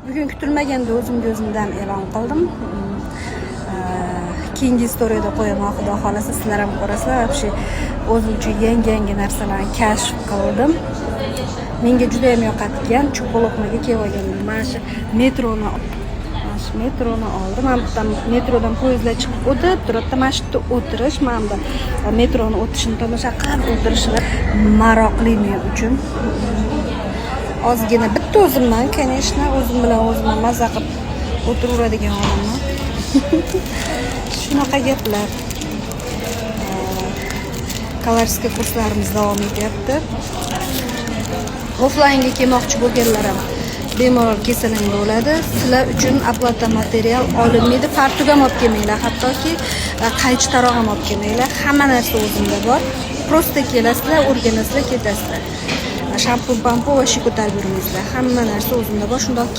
Bugun kutilmaganda o'zimga o'zimdan e'lon qildim. Keyingi storyda qo'yaman, xudo xolasa sizlar ham ko'rasizlar. Вообще o'zim uchun yangi narsalarni kashf qildim. Menga juda ham yoqadigan chokolokmaga kelib olganman. Mana shu metroni oldim. Mana bu metrodan poyezdlar chiqib o'tib turibdi. Mana shu yerda o'tirish, mana bu metroni o'tishini tomosha qilib o'tirishlar maroqli men uchun. Ozgina bitta o'zimman, конечно, o'zim bilan o'zim mazza qilib o'tiraveradigan odamman. Shunaqa gaplar. Kolorskiy kurslarimiz davom etyapti. Offlaynga kelmoqchi bo'lganlar ham bemalol kelsalar bo'ladi. Sizlar uchun oplata material olinmaydi. Fartuq ham olib kelmanglar, hattoki qaychi taroq ham olib kelmanglar. Hamma narsa o'zimda bor. Prosta kelasizlar, o'rganasizlar, ketasizlar. Shampun, pampu va ko'tarib yurmanglar. Hamma narsa o'zimda bor. Shundoq